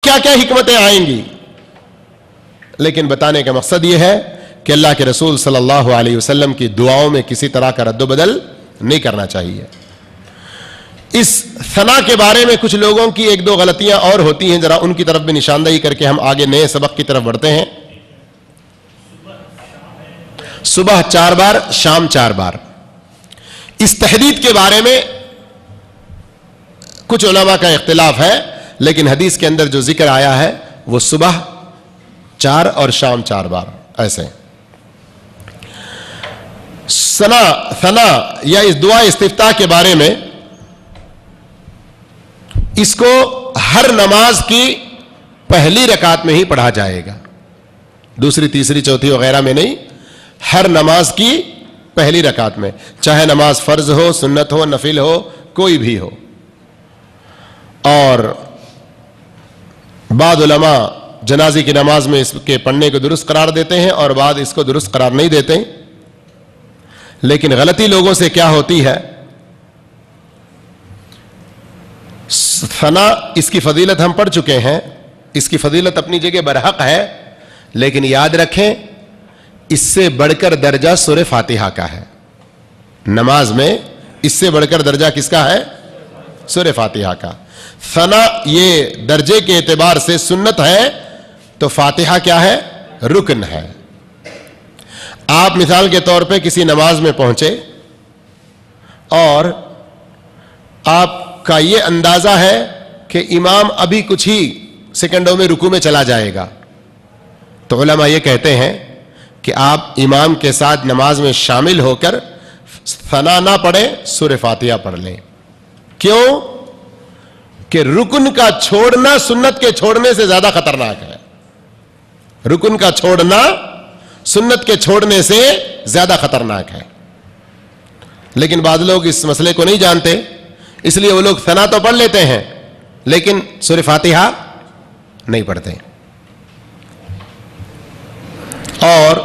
کیا کیا حکمتیں آئیں گی، لیکن بتانے کا مقصد یہ ہے کہ اللہ کے رسول صلی اللہ علیہ وسلم کی دعاؤں میں کسی طرح کا رد و بدل نہیں کرنا چاہیے۔ اس ثنا کے بارے میں کچھ لوگوں کی ایک دو غلطیاں اور ہوتی ہیں، ذرا ان کی طرف بھی نشاندہی کر کے ہم آگے نئے سبق کی طرف بڑھتے ہیں۔ صبح 4 بار، شام 4 بار، اس تحدید کے بارے میں کچھ علماء کا اختلاف ہے، لیکن حدیث کے اندر جو ذکر آیا ہے وہ صبح 4 اور شام 4 بار ایسے۔ ثنا یا اس دعا استفتاح کے بارے میں اس کو ہر نماز کی پہلی رکعت میں ہی پڑھا جائے گا، دوسری تیسری چوتھی وغیرہ میں نہیں، ہر نماز کی پہلی رکعت میں، چاہے نماز فرض ہو، سنت ہو، نفل ہو، کوئی بھی ہو۔ اور بعض علماء جنازے کی نماز میں اس کے پڑھنے کو درست قرار دیتے ہیں اور بعض اس کو درست قرار نہیں دیتے، لیکن غلطی لوگوں سے کیا ہوتی ہے، ثنا اس کی فضیلت ہم پڑھ چکے ہیں، اس کی فضیلت اپنی جگہ برحق ہے، لیکن یاد رکھیں اس سے بڑھ کر درجہ سورہ فاتحہ کا ہے۔ نماز میں اس سے بڑھ کر درجہ کس کا ہے؟ سورہ فاتحہ کا۔ ثنا یہ درجے کے اعتبار سے سنت ہے تو فاتحہ کیا ہے؟ رکن ہے۔ آپ مثال کے طور پہ کسی نماز میں پہنچے اور آپ کا یہ اندازہ ہے کہ امام ابھی کچھ ہی سیکنڈوں میں رکوع میں چلا جائے گا، تو علماء یہ کہتے ہیں کہ آپ امام کے ساتھ نماز میں شامل ہو کر ثنا نہ پڑھیں، سورہ فاتحہ پڑھ لیں۔ کیوں؟ کہ رکن کا چھوڑنا سنت کے چھوڑنے سے زیادہ خطرناک ہے۔ رکن کا چھوڑنا سنت کے چھوڑنے سے زیادہ خطرناک ہے، لیکن بعض لوگ اس مسئلے کو نہیں جانتے، اس لیے وہ لوگ ثنا تو پڑھ لیتے ہیں لیکن سورہ فاتحہ نہیں پڑھتے۔ اور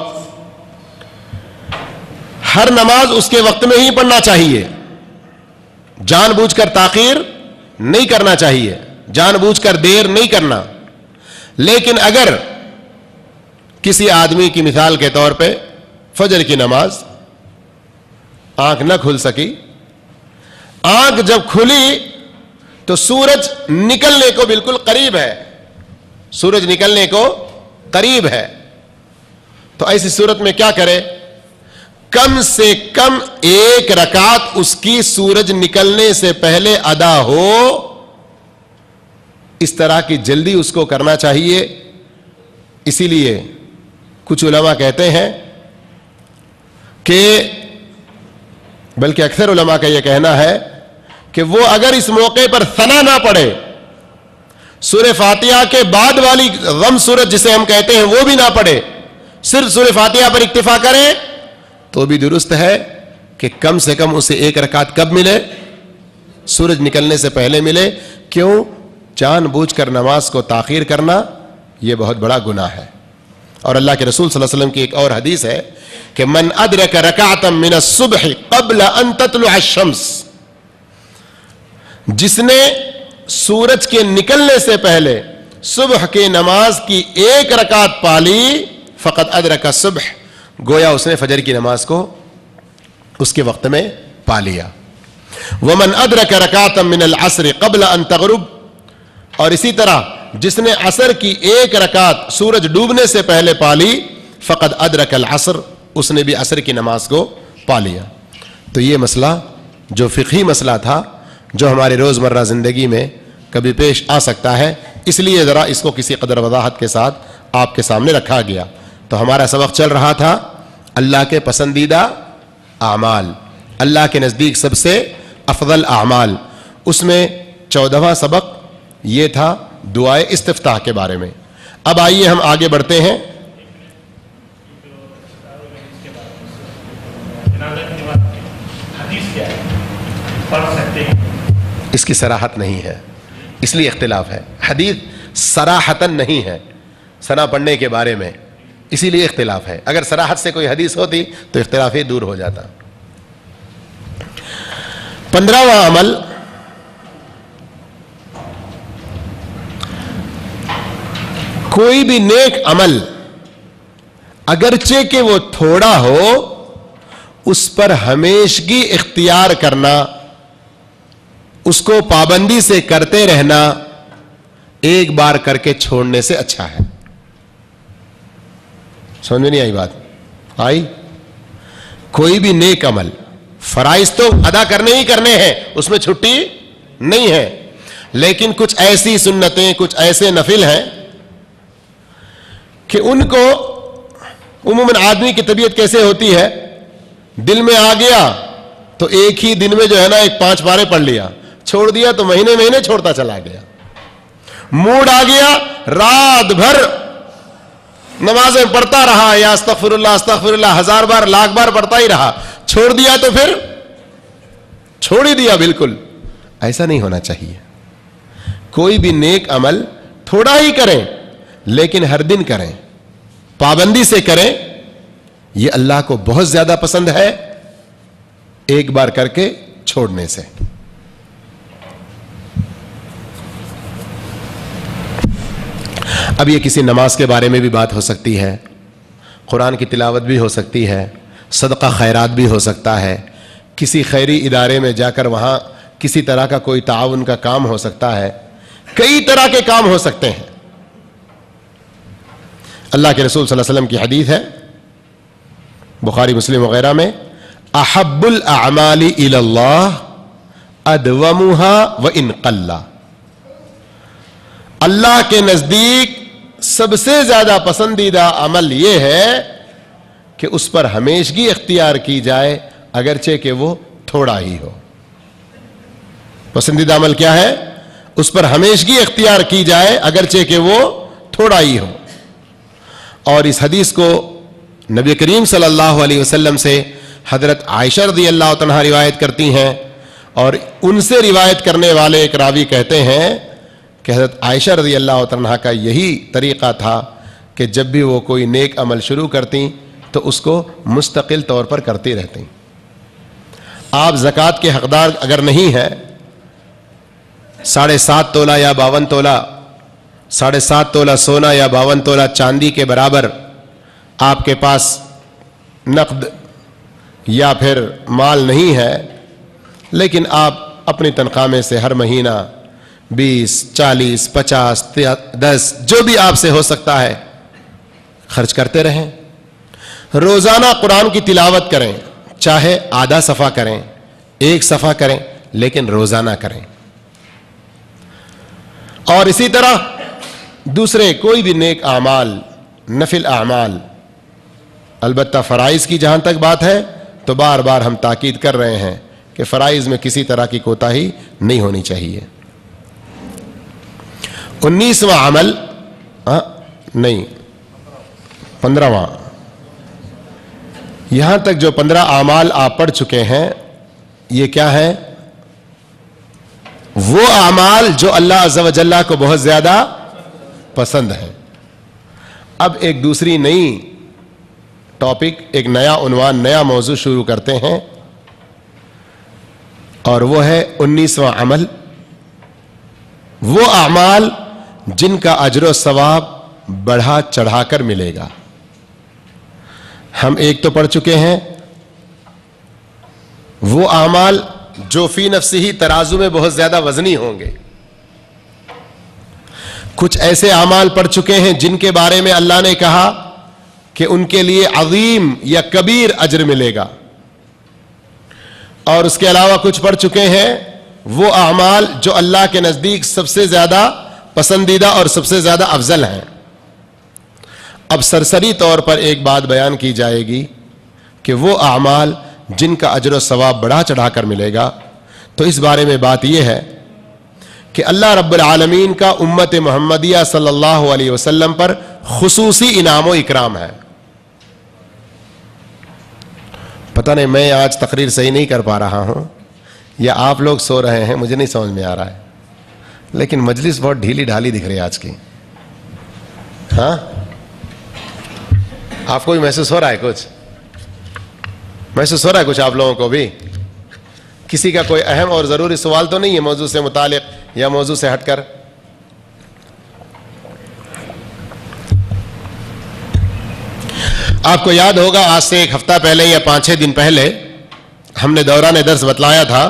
ہر نماز اس کے وقت میں ہی پڑھنا چاہیے، جان بوجھ کر تاخیر نہیں کرنا چاہیے، جان بوجھ کر دیر نہیں کرنا۔ لیکن اگر کسی آدمی کی مثال کے طور پہ فجر کی نماز آنکھ نہ کھل سکی، آنکھ جب کھلی تو سورج نکلنے کو بالکل قریب ہے، سورج نکلنے کو قریب ہے، تو ایسی صورت میں کیا کرے؟ کم سے کم 1 رکعت اس کی سورج نکلنے سے پہلے ادا ہو، اس طرح کی جلدی اس کو کرنا چاہیے۔ اسی لیے کچھ علماء کہتے ہیں کہ بلکہ اکثر علماء کا یہ کہنا ہے کہ وہ اگر اس موقع پر ثنا نہ پڑھے، سورہ فاتحہ کے بعد والی غم سورت جسے ہم کہتے ہیں وہ بھی نہ پڑھے، صرف سورہ فاتحہ پر اکتفا کریں تو بھی درست ہے کہ کم سے کم اسے 1 رکعت کب ملے؟ سورج نکلنے سے پہلے ملے۔ کیوں؟ جان بوجھ کر نماز کو تاخیر کرنا یہ بہت بڑا گناہ ہے۔ اور اللہ کے رسول صلی اللہ علیہ وسلم کی ایک اور حدیث ہے کہ من ادرک رکعتا من الصبح قبل ان تطلع الشمس، جس نے سورج کے نکلنے سے پہلے صبح کی نماز کی 1 رکعت پالی، فقط ادرک الصبح، گویا اس نے فجر کی نماز کو اس کے وقت میں پا لیا۔ ومن ادرک رکعتا من العصر قبل ان تغرب، اور اسی طرح جس نے عصر کی 1 رکعت سورج ڈوبنے سے پہلے پالی، فقد ادرک العصر، اس نے بھی عصر کی نماز کو پا لیا۔ تو یہ مسئلہ جو فقہی مسئلہ تھا، جو ہمارے روزمرہ زندگی میں کبھی پیش آ سکتا ہے، اس لیے ذرا اس کو کسی قدر وضاحت کے ساتھ آپ کے سامنے رکھا گیا۔ تو ہمارا سبق چل رہا تھا اللہ کے پسندیدہ اعمال، اللہ کے نزدیک سب سے افضل اعمال، اس میں 14واں سبق یہ تھا دعائے استفتاح کے بارے میں۔ اب آئیے ہم آگے بڑھتے ہیں۔ اس کی صراحت نہیں ہے، اس لیے اختلاف ہے۔ حدیث صراحتاً نہیں ہے ثنا پڑھنے کے بارے میں، اسی لیے اختلاف ہے۔ اگر صراحت سے کوئی حدیث ہوتی تو اختلاف ہی دور ہو جاتا۔ 15واں عمل کوئی بھی نیک عمل اگرچہ کہ وہ تھوڑا ہو اس پر ہمیشگی اختیار کرنا، اس کو پابندی سے کرتے رہنا ایک بار کر کے چھوڑنے سے اچھا ہے۔ سمجھ میں نہیں آئی بات؟ آئی؟ کوئی بھی نیک عمل، فرائض تو ادا کرنے ہی کرنے ہیں، اس میں چھٹی نہیں ہے، لیکن کچھ ایسی سنتیں، کچھ ایسے نفل ہیں کہ ان کو عموماً آدمی کی طبیعت کیسے ہوتی ہے، دل میں آ گیا تو ایک ہی دن میں جو ہے نا 5 پارے پڑھ لیا، چھوڑ دیا تو مہینے مہینے چھوڑتا چلا گیا، موڈ آ گیا رات بھر نمازیں پڑھتا رہا، یا استغفر اللہ 1000 بار 1,00,000 بار پڑھتا ہی رہا، چھوڑ دیا تو پھر چھوڑ ہی دیا بالکل۔ ایسا نہیں ہونا چاہیے۔ کوئی بھی نیک عمل تھوڑا ہی کریں لیکن ہر دن کریں، پابندی سے کریں، یہ اللہ کو بہت زیادہ پسند ہے ایک بار کر کے چھوڑنے سے۔ اب یہ کسی نماز کے بارے میں بھی بات ہو سکتی ہے، قرآن کی تلاوت بھی ہو سکتی ہے، صدقہ خیرات بھی ہو سکتا ہے، کسی خیری ادارے میں جا کر وہاں کسی طرح کا کوئی تعاون کا کام ہو سکتا ہے، کئی طرح کے کام ہو سکتے ہیں۔ اللہ کے رسول صلی اللہ علیہ وسلم کی حدیث ہے بخاری مسلم وغیرہ میں، احب الاعمال الی اللہ ادومها وان قل۔ اللہ کے نزدیک سب سے زیادہ پسندیدہ عمل یہ ہے کہ اس پر ہمیشگی اختیار کی جائے اگرچہ کہ وہ تھوڑا ہی ہو۔ پسندیدہ عمل کیا ہے؟ اس پر ہمیشگی اختیار کی جائے اگرچہ کہ وہ تھوڑا ہی ہو۔ اور اس حدیث کو نبی کریم صلی اللہ علیہ وسلم سے حضرت عائشہ رضی اللہ عنہا روایت کرتی ہیں، اور ان سے روایت کرنے والے ایک راوی کہتے ہیں کہ حضرت عائشہ رضی اللہ عنہا کا یہی طریقہ تھا کہ جب بھی وہ کوئی نیک عمل شروع کرتی تو اس کو مستقل طور پر کرتی رہتی۔ آپ زکوٰۃ کے حقدار اگر نہیں ہیں، 7.5 تولہ یا 52 تولہ، 7.5 تولہ سونا یا 52 تولہ چاندی کے برابر آپ کے پاس نقد یا پھر مال نہیں ہے، لیکن آپ اپنی تنخواہ میں سے ہر مہینہ 20، 40، 50، 10 جو بھی آپ سے ہو سکتا ہے خرچ کرتے رہیں۔ روزانہ قرآن کی تلاوت کریں، چاہے آدھا صفحہ کریں، 1 صفحہ کریں، لیکن روزانہ کریں۔ اور اسی طرح دوسرے کوئی بھی نیک اعمال، نفل اعمال، البتہ فرائض کی جہاں تک بات ہے تو بار بار ہم تاکید کر رہے ہیں کہ فرائض میں کسی طرح کی کوتاہی نہیں ہونی چاہیے۔ 19واں عمل نہیں 15واں، یہاں تک جو 15 اعمال آپ پڑھ چکے ہیں یہ کیا ہے؟ وہ اعمال جو اللہ عز و جل کو بہت زیادہ پسند ہے۔ اب ایک دوسری نئی ٹاپک، ایک نیا عنوان، نیا موضوع شروع کرتے ہیں، اور وہ ہے 19واں عمل، وہ اعمال جن کا اجر و ثواب بڑھا چڑھا کر ملے گا۔ ہم ایک تو پڑھ چکے ہیں وہ اعمال جو فی نفسہ ہی ترازو میں بہت زیادہ وزنی ہوں گے۔ کچھ ایسے اعمال پڑھ چکے ہیں جن کے بارے میں اللہ نے کہا کہ ان کے لیے عظیم یا کبیر اجر ملے گا، اور اس کے علاوہ کچھ پڑھ چکے ہیں وہ اعمال جو اللہ کے نزدیک سب سے زیادہ پسندیدہ اور سب سے زیادہ افضل ہیں۔ اب سرسری طور پر ایک بات بیان کی جائے گی کہ وہ اعمال جن کا اجر و ثواب بڑھا چڑھا کر ملے گا، تو اس بارے میں بات یہ ہے کہ اللہ رب العالمین کا امت محمدیہ صلی اللہ علیہ وسلم پر خصوصی انعام و اکرام ہے۔ پتہ نہیں میں آج تقریر صحیح نہیں کر پا رہا ہوں یا آپ لوگ سو رہے ہیں، مجھے نہیں سمجھ میں آ رہا ہے، لیکن مجلس بہت ڈھیلی ڈھالی دکھ رہی ہے آج کی۔ ہاں، آپ کو بھی محسوس ہو رہا ہے؟ کچھ محسوس ہو رہا ہے کچھ آپ لوگوں کو بھی؟ کسی کا کوئی اہم اور ضروری سوال تو نہیں ہے موضوع سے متعلق یا موضوع سے ہٹ کر؟ آپ کو یاد ہوگا آج سے ایک ہفتہ پہلے یا 5-6 دن پہلے ہم نے دوران درس بتلایا تھا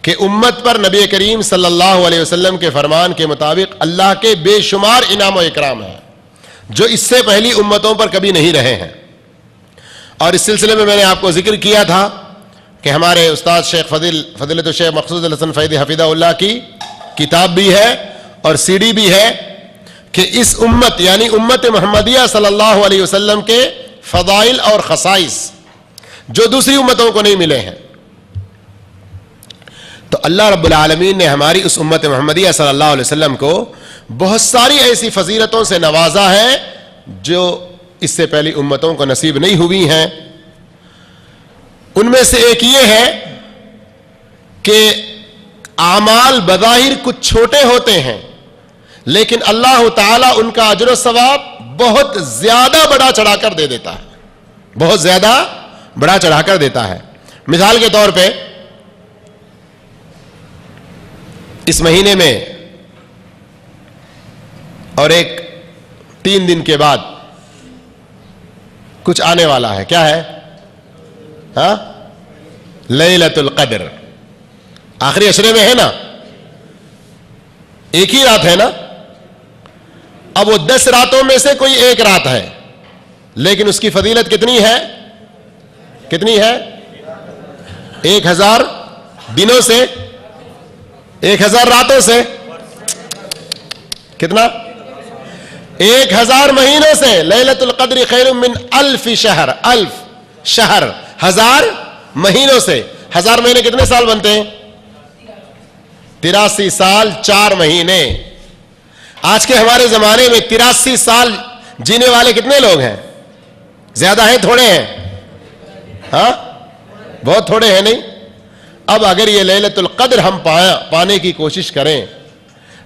کہ امت پر نبی کریم صلی اللہ علیہ وسلم کے فرمان کے مطابق اللہ کے بے شمار انعام و اکرام ہیں جو اس سے پہلی امتوں پر کبھی نہیں رہے ہیں. اور اس سلسلے میں نے آپ کو ذکر کیا تھا کہ ہمارے استاد شیخ فضیلت الشیخ مقصود الحسن فیضی حفظہ اللہ کی کتاب بھی ہے اور سی ڈی بھی ہے کہ اس امت یعنی امت محمدیہ صلی اللہ علیہ وسلم کے فضائل اور خصائص جو دوسری امتوں کو نہیں ملے ہیں. تو اللہ رب العالمین نے ہماری اس امت محمدیہ صلی اللہ علیہ وسلم کو بہت ساری ایسی فضیلتوں سے نوازا ہے جو اس سے پہلی امتوں کو نصیب نہیں ہوئی ہیں. ان میں سے ایک یہ ہے کہ اعمال بظاہر کچھ چھوٹے ہوتے ہیں لیکن اللہ تعالیٰ ان کا اجر و ثواب بہت زیادہ بڑا چڑھا کر دے دیتا ہے, بہت زیادہ بڑا چڑھا کر دیتا ہے. مثال کے طور پہ اس مہینے میں اور ایک 3 دن کے بعد کچھ آنے والا ہے. کیا ہے؟ ہاں, لیلۃ القدر. آخری عشرے میں ہے نا, ایک ہی رات ہے نا. اب وہ 10 راتوں میں سے کوئی ایک رات ہے لیکن اس کی فضیلت کتنی ہے؟ کتنی ہے؟ 1000 دنوں سے, 1000 راتوں سے, کتنا؟ 1000 مہینوں سے. لیلۃ القدر خیر من 1000 شہر. 1000 شہر 1000 مہینوں سے. 1000 مہینے کتنے سال بنتے ہیں؟ 83 سال 4 مہینے. آج کے ہمارے زمانے میں 83 سال جینے والے کتنے لوگ ہیں؟ زیادہ ہیں تھوڑے ہیں؟ ہاں, بہت تھوڑے ہیں نہیں. اب اگر یہ لیلۃ القدر ہم پانے کی کوشش کریں,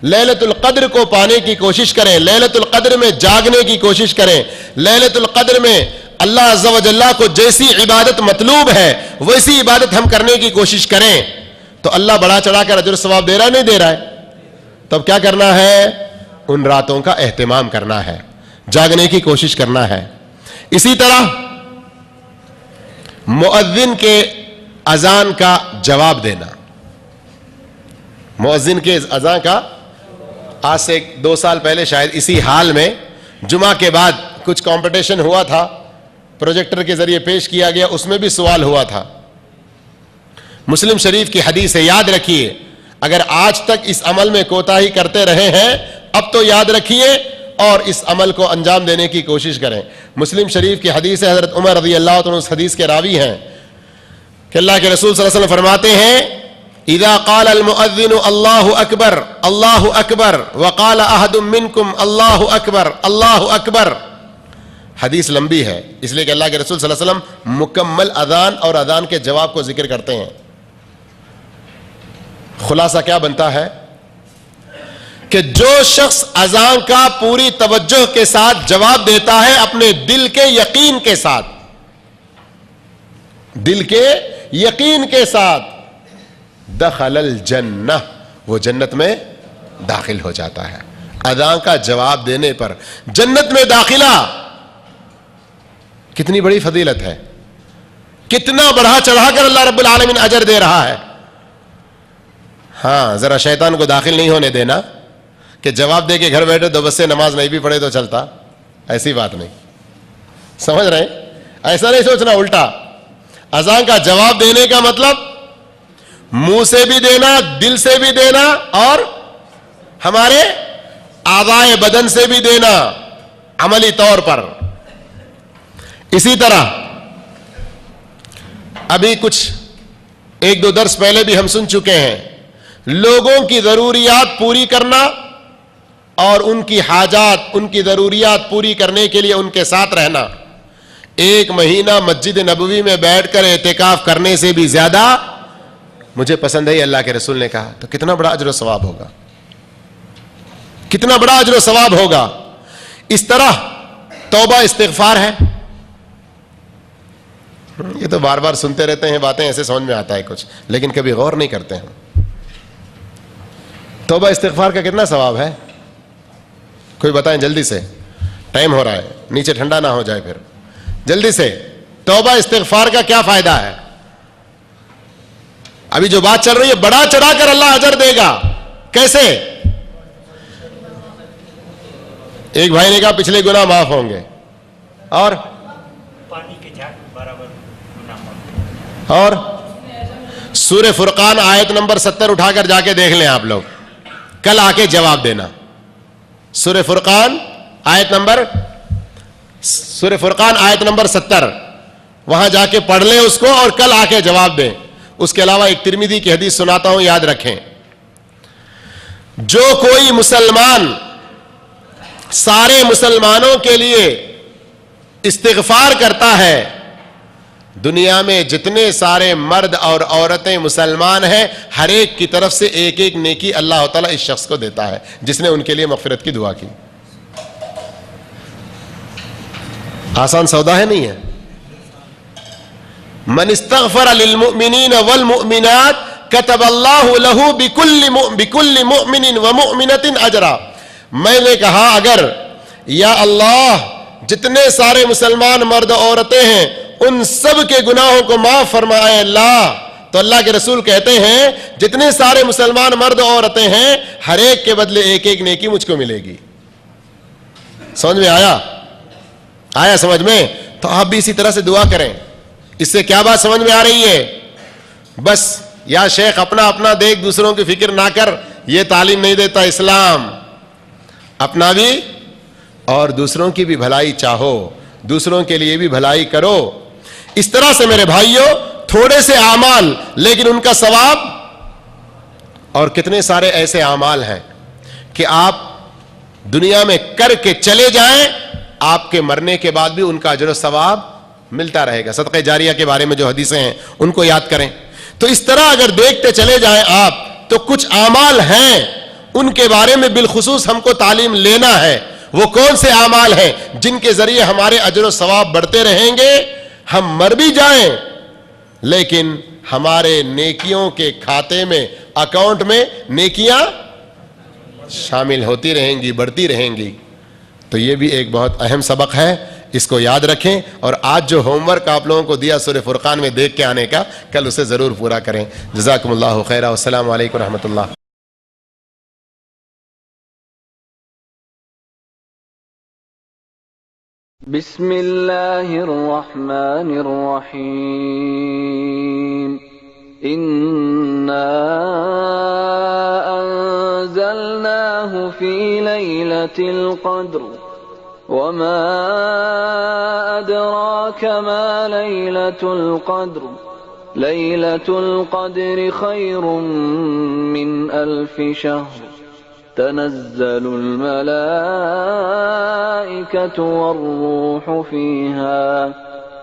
لیلۃ القدر کو پانے کی کوشش کریں, لیلۃ القدر میں جاگنے کی کوشش کریں, لیلۃ القدر میں اللہ عز و جل کو جیسی عبادت مطلوب ہے ویسی عبادت ہم کرنے کی کوشش کریں تو اللہ بڑا چڑھا کر اجر و ثواب دے رہا نہیں دے رہا ہے؟ تب کیا کرنا ہے؟ ان راتوں کا اہتمام کرنا ہے, جاگنے کی کوشش کرنا ہے. اسی طرح مؤذن کے اذان کا جواب دینا. مؤذن کے اذان کا آج سے 2 سال پہلے شاید اسی حال میں جمعہ کے بعد کچھ کمپٹیشن ہوا تھا, پروجیکٹر کے ذریعے پیش کیا گیا, اس میں بھی سوال ہوا تھا. مسلم شریف کی حدیث ہے, یاد رکھیے اگر آج تک اس عمل میں کوتاہی کرتے رہے ہیں اب تو یاد رکھیے اور اس عمل کو انجام دینے کی کوشش کریں. مسلم شریف کی حدیث ہے, حضرت عمر رضی اللہ عنہ اس حدیث کے راوی ہیں کہ اللہ کے رسول صلی اللہ علیہ وسلم فرماتے ہیں اذا قال المؤذن اللہ اکبر اللہ اکبر وقال احد منکم اللہ اکبر اللہ اکبر. حدیث لمبی ہے اس لیے کہ اللہ کے رسول صلی اللہ علیہ وسلم مکمل اذان اور اذان کے جواب کو ذکر کرتے ہیں. خلاصہ کیا بنتا ہے کہ جو شخص اذان کا پوری توجہ کے ساتھ جواب دیتا ہے اپنے دل کے یقین کے ساتھ, دل کے یقین کے ساتھ, دخل الجنہ, وہ جنت میں داخل ہو جاتا ہے. اذان کا جواب دینے پر جنت میں داخلہ کتنی بڑی فضیلت ہے, کتنا بڑھا چڑھا کر اللہ رب العالمین اجر دے رہا ہے. ہاں, ذرا شیطان کو داخل نہیں ہونے دینا کہ جواب دے کے گھر بیٹھے تو بس سے نماز نہیں بھی پڑھے تو چلتا, ایسی بات نہیں. سمجھ رہے ہیں؟ ایسا نہیں سوچنا, الٹا. اذان کا جواب دینے کا مطلب منہ سے بھی دینا, دل سے بھی دینا اور ہمارے اعضائے بدن سے بھی دینا عملی طور پر. اسی طرح ابھی کچھ 1-2 درس پہلے بھی ہم سن چکے ہیں, لوگوں کی ضروریات پوری کرنا اور ان کی حاجات, ان کی ضروریات پوری کرنے کے لیے ان کے ساتھ رہنا. 1 مہینہ مسجد نبوی میں بیٹھ کر اعتکاف کرنے سے بھی زیادہ مجھے پسند ہے, اللہ کے رسول نے کہا. تو کتنا بڑا اجر و ثواب ہوگا, کتنا بڑا اجر و ثواب ہوگا. اس طرح توبہ استغفار ہے. یہ تو بار بار سنتے رہتے ہیں باتیں, ایسے سمجھ میں آتا ہے کچھ, لیکن کبھی غور نہیں کرتے ہیں. توبہ استغفار کا کتنا ثواب ہے؟ کوئی بتائیں جلدی سے, ٹائم ہو رہا ہے, نیچے ٹھنڈا نہ ہو جائے پھر. جلدی سے توبہ استغفار کا کیا فائدہ ہے؟ ابھی جو بات چل رہی ہے بڑا چڑھا کر اللہ اجر دے گا. کیسے؟ ایک بھائی نے کہا پچھلے گناہ معاف ہوں گے, اور پانی کے جھاگ برابر گناہ. اور سورہ فرقان آیت نمبر 70 اٹھا کر جا کے دیکھ لیں آپ لوگ, کل آ کے جواب دینا. سورہ فرقان آیت نمبر 70, وہاں جا کے پڑھ لیں اس کو اور کل آ کے جواب دیں. اس کے علاوہ ایک ترمذی کی حدیث سناتا ہوں, یاد رکھیں. جو کوئی مسلمان سارے مسلمانوں کے لیے استغفار کرتا ہے, دنیا میں جتنے سارے مرد اور عورتیں مسلمان ہیں ہر ایک کی طرف سے ایک ایک نیکی اللہ تعالیٰ اس شخص کو دیتا ہے جس نے ان کے لیے مغفرت کی دعا کی. آسان سودا ہے, نہیں ہے؟ من استغفر للمؤمنین والمؤمنات کتب اللہ لہ بکل مؤمن ومؤمنۃ اجرا. میں نے کہا اگر یا اللہ جتنے سارے مسلمان مرد عورتیں ہیں ان سب کے گناہوں کو معاف فرمائے اللہ, تو اللہ کے رسول کہتے ہیں جتنے سارے مسلمان مرد عورتیں ہیں ہر ایک کے بدلے ایک ایک نیکی مجھ کو ملے گی. سمجھ میں آیا سمجھ میں؟ تو آپ بھی اسی طرح سے دعا کریں. اس سے کیا بات سمجھ میں آ رہی ہے؟ بس یا شیخ اپنا اپنا دیکھ, دوسروں کی فکر نہ کر, یہ تعلیم نہیں دیتا اسلام. اپنا بھی اور دوسروں کی بھی بھلائی چاہو, دوسروں کے لیے بھی بھلائی کرو. اس طرح سے میرے بھائیوں تھوڑے سے اعمال لیکن ان کا ثواب, اور کتنے سارے ایسے اعمال ہیں کہ آپ دنیا میں کر کے چلے جائیں, آپ کے مرنے کے بعد بھی ان کا اجر و ثواب ملتا رہے گا. صدقہ جاریہ کے بارے میں جو حدیثیں ہیں ان کو یاد کریں. تو اس طرح اگر دیکھتے چلے جائیں آپ تو کچھ اعمال ہیں ان کے بارے میں بالخصوص ہم کو تعلیم لینا ہے. وہ کون سے اعمال ہیں جن کے ذریعے ہمارے اجر و ثواب بڑھتے رہیں گے؟ ہم مر بھی جائیں لیکن ہمارے نیکیوں کے کھاتے میں, اکاؤنٹ میں نیکیاں شامل ہوتی رہیں گی, بڑھتی رہیں گی. تو یہ بھی ایک بہت اہم سبق ہے, اس کو یاد رکھیں. اور آج جو ہوم ورک آپ لوگوں کو دیا سورہ فرقان میں دیکھ کے آنے کا, کل اسے ضرور پورا کریں. جزاکم اللہ خیرا, والسلام علیکم ورحمۃ اللہ. بسم اللہ الرحمن الرحیم. إنا أنزلناه في ليلة القدر وما أدراك ما ليلة القدر ليلة القدر خير من 1000 شهر تنزل الملائكة والروح فيها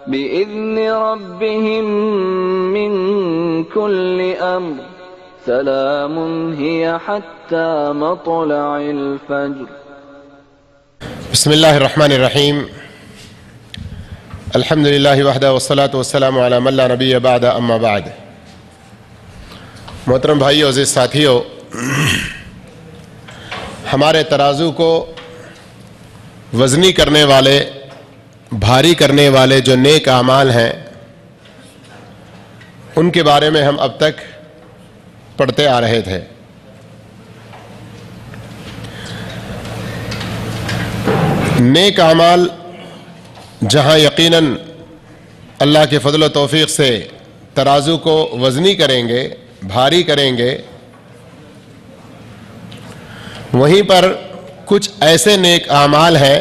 بإذن ربهم من كل أمر سلام هي حتى مطلع الفجر. بسم اللہ الرحمن الرحیم. الحمد للہ وحدہ والصلاة والسلام علی من لا نبی بعد, اما بعد. محترم بھائیو, عزیز ساتھیو, ہمارے ترازو کو وزنی کرنے والے, بھاری کرنے والے جو نیک اعمال ہیں ان کے بارے میں ہم اب تک پڑھتے آ رہے تھے. نیک اعمال جہاں یقیناً اللہ کے فضل و توفیق سے ترازو کو وزنی کریں گے, بھاری کریں گے, وہیں پر کچھ ایسے نیک اعمال ہیں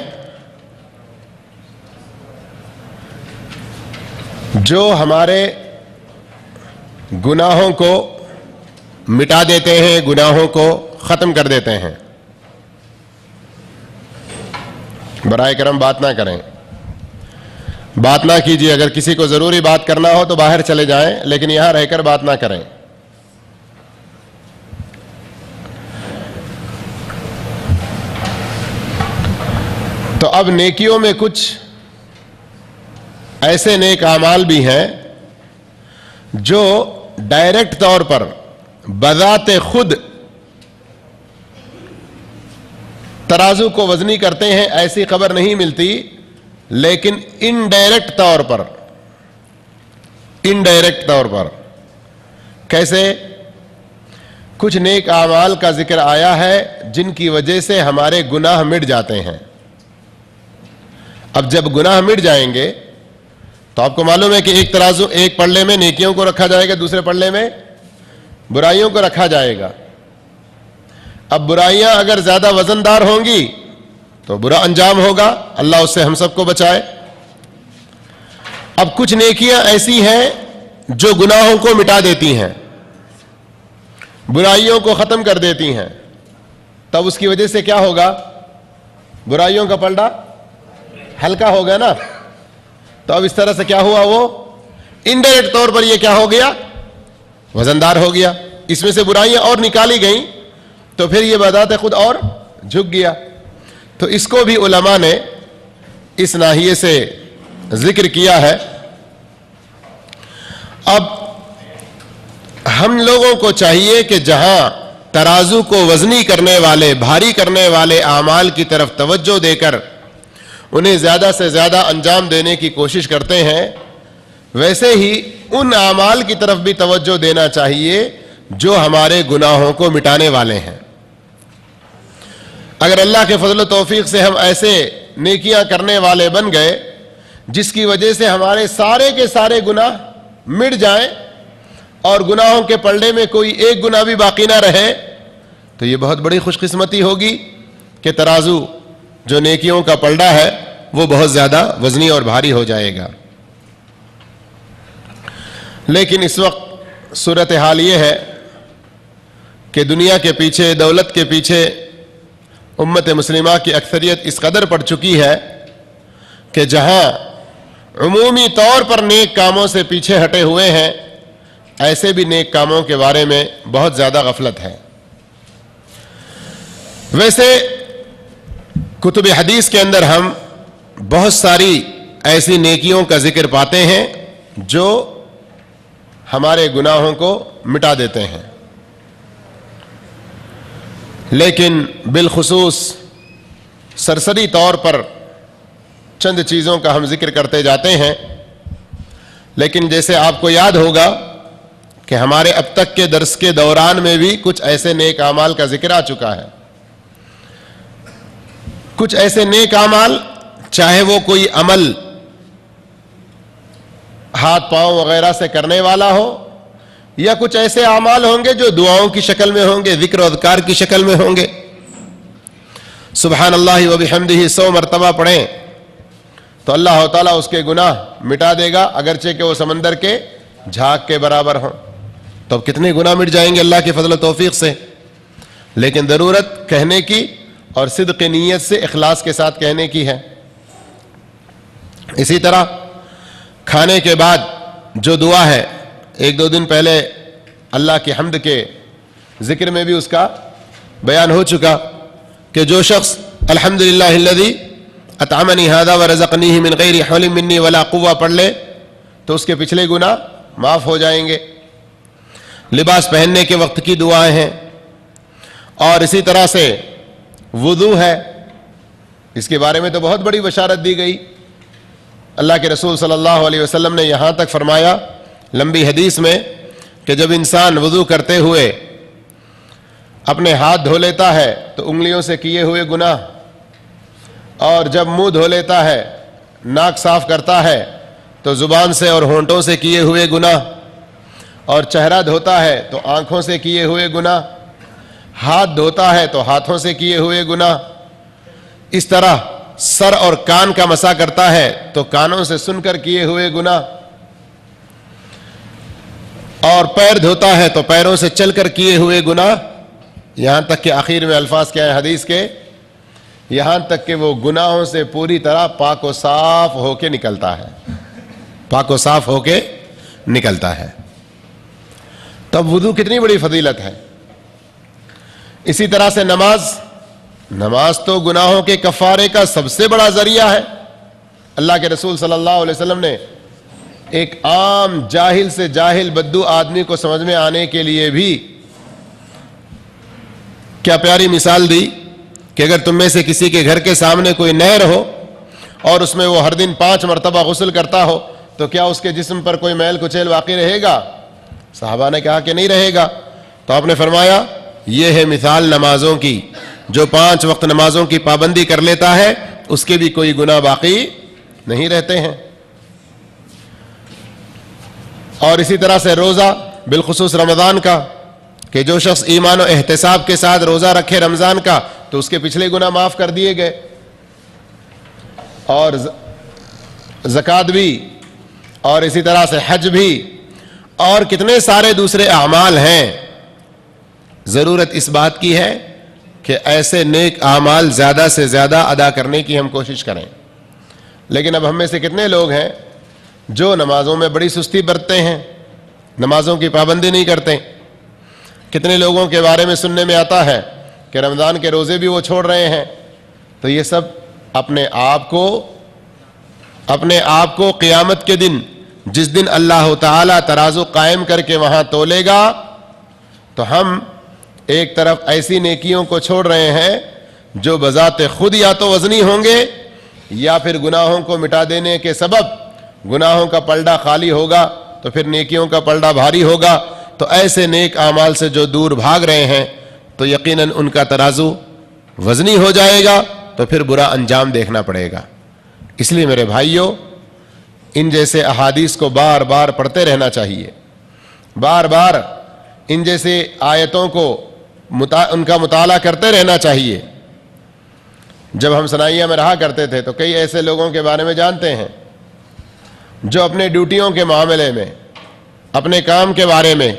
جو ہمارے گناہوں کو مٹا دیتے ہیں, گناہوں کو ختم کر دیتے ہیں. برائے کرم بات نہ کریں, بات نہ کیجیے. اگر کسی کو ضروری بات کرنا ہو تو باہر چلے جائیں, لیکن یہاں رہ کر بات نہ کریں. تو اب نیکیوں میں کچھ ایسے نیک اعمال بھی ہیں جو ڈائریکٹ طور پر بذات خود ترازو کو وزنی کرتے ہیں. ایسی خبر نہیں ملتی لیکن انڈائریکٹ طور پر کیسے؟ کچھ نیک اعمال کا ذکر آیا ہے جن کی وجہ سے ہمارے گناہ مٹ جاتے ہیں. اب جب گناہ مٹ جائیں گے تو آپ کو معلوم ہے کہ ایک ترازو، ایک پلڑے میں نیکیوں کو رکھا جائے گا، دوسرے پلڑے میں برائیوں کو رکھا جائے گا. اب برائیاں اگر زیادہ وزن دار ہوں گی تو برا انجام ہوگا، اللہ اس سے ہم سب کو بچائے. اب کچھ نیکیاں ایسی ہیں جو گناہوں کو مٹا دیتی ہیں، برائیوں کو ختم کر دیتی ہیں، تب اس کی وجہ سے کیا ہوگا؟ برائیوں کا پلڑا ہلکا ہو گیا نا. تو اب اس طرح سے کیا ہوا؟ وہ انڈائریکٹ طور پر یہ کیا ہو گیا؟ وزندار ہو گیا. اس میں سے برائیاں اور نکالی گئیں تو پھر یہ بذات خود اور جھک گیا. تو اس کو بھی علماء نے اس ناحیے سے ذکر کیا ہے. اب ہم لوگوں کو چاہیے کہ جہاں ترازو کو وزنی کرنے والے، بھاری کرنے والے اعمال کی طرف توجہ دے کر انہیں زیادہ سے زیادہ انجام دینے کی کوشش کرتے ہیں، ویسے ہی ان اعمال کی طرف بھی توجہ دینا چاہیے جو ہمارے گناہوں کو مٹانے والے ہیں. اگر اللہ کے فضل و توفیق سے ہم ایسے نیکیاں کرنے والے بن گئے جس کی وجہ سے ہمارے سارے کے سارے گناہ مٹ جائیں اور گناہوں کے پلڑے میں کوئی ایک گناہ بھی باقی نہ رہے، تو یہ بہت بڑی خوش قسمتی ہوگی کہ ترازو جو نیکیوں کا پلڑا ہے وہ بہت زیادہ وزنی اور بھاری ہو جائے گا. لیکن اس وقت صورتحال یہ ہے کہ دنیا کے پیچھے، دولت کے پیچھے امت مسلمہ کی اکثریت اس قدر پڑ چکی ہے کہ جہاں عمومی طور پر نیک کاموں سے پیچھے ہٹے ہوئے ہیں، ایسے بھی نیک کاموں کے بارے میں بہت زیادہ غفلت ہے. ویسے کتب حدیث کے اندر ہم بہت ساری ایسی نیکیوں کا ذکر پاتے ہیں جو ہمارے گناہوں کو مٹا دیتے ہیں، لیکن بالخصوص سرسری طور پر چند چیزوں کا ہم ذکر کرتے جاتے ہیں. لیکن جیسے آپ کو یاد ہوگا کہ ہمارے اب تک کے درس کے دوران میں بھی کچھ ایسے نیک اعمال کا ذکر آ چکا ہے. کچھ ایسے نیک اعمال، چاہے وہ کوئی عمل ہاتھ پاؤں وغیرہ سے کرنے والا ہو، یا کچھ ایسے اعمال ہوں گے جو دعاؤں کی شکل میں ہوں گے، ذکر و اذکار کی شکل میں ہوں گے. سبحان اللہ و بحمدہ 100 مرتبہ پڑھیں تو اللہ تعالیٰ اس کے گناہ مٹا دے گا، اگرچہ کہ وہ سمندر کے جھاگ کے برابر ہوں. تو اب کتنے گناہ مٹ جائیں گے اللہ کے فضل و توفیق سے. لیکن ضرورت کہنے کی اور صدق نیت سے، اخلاص کے ساتھ کہنے کی ہے. اسی طرح کھانے کے بعد جو دعا ہے، 1-2 دن پہلے اللہ کی حمد کے ذکر میں بھی اس کا بیان ہو چکا کہ جو شخص الحمدللہ الذی اطعمنی ھذا ورزقنیہ من غیر حول منی ولا قوہ پڑھ لے تو اس کے پچھلے گناہ معاف ہو جائیں گے. لباس پہننے کے وقت کی دعائیں ہیں، اور اسی طرح سے وضو ہے، اس کے بارے میں تو بہت بڑی بشارت دی گئی. اللہ کے رسول صلی اللہ علیہ وسلم نے یہاں تک فرمایا لمبی حدیث میں کہ جب انسان وضو کرتے ہوئے اپنے ہاتھ دھو لیتا ہے تو انگلیوں سے کیے ہوئے گناہ، اور جب منہ دھو لیتا ہے، ناک صاف کرتا ہے تو زبان سے اور ہونٹوں سے کیے ہوئے گناہ، اور چہرہ دھوتا ہے تو آنکھوں سے کیے ہوئے گناہ، ہاتھ دھوتا ہے تو ہاتھوں سے کیے ہوئے گناہ، اس طرح سر اور کان کا مسح کرتا ہے تو کانوں سے سن کر کیے ہوئے گناہ، اور پیر دھوتا ہے تو پیروں سے چل کر کیے ہوئے گناہ، یہاں تک کہ آخر میں الفاظ کیا ہے حدیث کے، یہاں تک کہ وہ گناہوں سے پوری طرح پاک و صاف ہو کے نکلتا ہے، پاک و صاف ہو کے نکلتا ہے. تب وضو کتنی بڑی فضیلت ہے. اسی طرح سے نماز تو گناہوں کے کفارے کا سب سے بڑا ذریعہ ہے. اللہ کے رسول صلی اللہ علیہ وسلم نے ایک عام جاہل سے جاہل بدو آدمی کو سمجھ میں آنے کے لیے بھی کیا پیاری مثال دی کہ اگر تم میں سے کسی کے گھر کے سامنے کوئی نہر ہو اور اس میں وہ ہر دن 5 مرتبہ غسل کرتا ہو تو کیا اس کے جسم پر کوئی میل کچیل باقی رہے گا؟ صحابہ نے کہا کہ نہیں رہے گا. تو آپ نے فرمایا یہ ہے مثال نمازوں کی، جو 5 وقت نمازوں کی پابندی کر لیتا ہے اس کے بھی کوئی گناہ باقی نہیں رہتے ہیں. اور اسی طرح سے روزہ، بالخصوص رمضان کا، کہ جو شخص ایمان و احتساب کے ساتھ روزہ رکھے رمضان کا تو اس کے پچھلے گناہ معاف کر دیے گئے. اور زکوٰۃ بھی، اور اسی طرح سے حج بھی، اور کتنے سارے دوسرے اعمال ہیں. ضرورت اس بات کی ہے کہ ایسے نیک اعمال زیادہ سے زیادہ ادا کرنے کی ہم کوشش کریں. لیکن اب ہم میں سے کتنے لوگ ہیں جو نمازوں میں بڑی سستی برتتے ہیں، نمازوں کی پابندی نہیں کرتے. کتنے لوگوں کے بارے میں سننے میں آتا ہے کہ رمضان کے روزے بھی وہ چھوڑ رہے ہیں. تو یہ سب اپنے آپ کو قیامت کے دن، جس دن اللہ تعالیٰ ترازو قائم کر کے وہاں تولے گا، تو ہم ایک طرف ایسی نیکیوں کو چھوڑ رہے ہیں جو بذات خود یا تو وزنی ہوں گے یا پھر گناہوں کو مٹا دینے کے سبب گناہوں کا پلڑا خالی ہوگا تو پھر نیکیوں کا پلڑا بھاری ہوگا. تو ایسے نیک اعمال سے جو دور بھاگ رہے ہیں تو یقیناً ان کا ترازو وزنی ہو جائے گا، تو پھر برا انجام دیکھنا پڑے گا. اس لیے میرے بھائیوں، ان جیسے احادیث کو بار بار پڑھتے رہنا چاہیے، بار بار ان جیسے آیتوں کو ان کا مطالعہ کرتے رہنا چاہیے. جب ہم ثنائیہ میں رہا کرتے تھے تو کئی ایسے لوگوں کے بارے میں جانتے ہیں جو اپنے ڈیوٹیوں کے معاملے میں، اپنے کام کے بارے میں،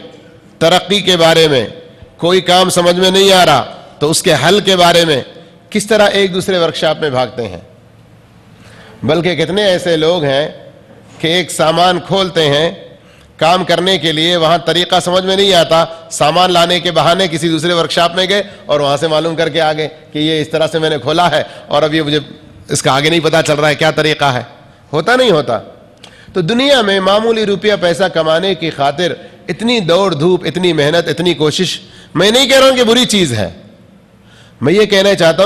ترقی کے بارے میں، کوئی کام سمجھ میں نہیں آ رہا تو اس کے حل کے بارے میں کس طرح ایک دوسرے ورکشاپ میں بھاگتے ہیں. بلکہ کتنے ایسے لوگ ہیں کہ ایک سامان کھولتے ہیں کام کرنے کے لیے، وہاں طریقہ سمجھ میں نہیں آتا، سامان لانے کے بہانے کسی دوسرے ورکشاپ میں گئے اور وہاں سے معلوم کر کے آ گئے کہ یہ اس طرح سے میں نے کھولا ہے اور اب یہ مجھے اس کا آگے نہیں پتا چل رہا ہے کیا طریقہ ہے. ہوتا نہیں ہوتا. تو دنیا میں معمولی روپیہ پیسہ کمانے کی خاطر اتنی دوڑ دھوپ، اتنی محنت، اتنی کوشش، میں نہیں کہہ رہا ہوں کہ بری چیز ہے، میں یہ کہنا چاہتا ہوں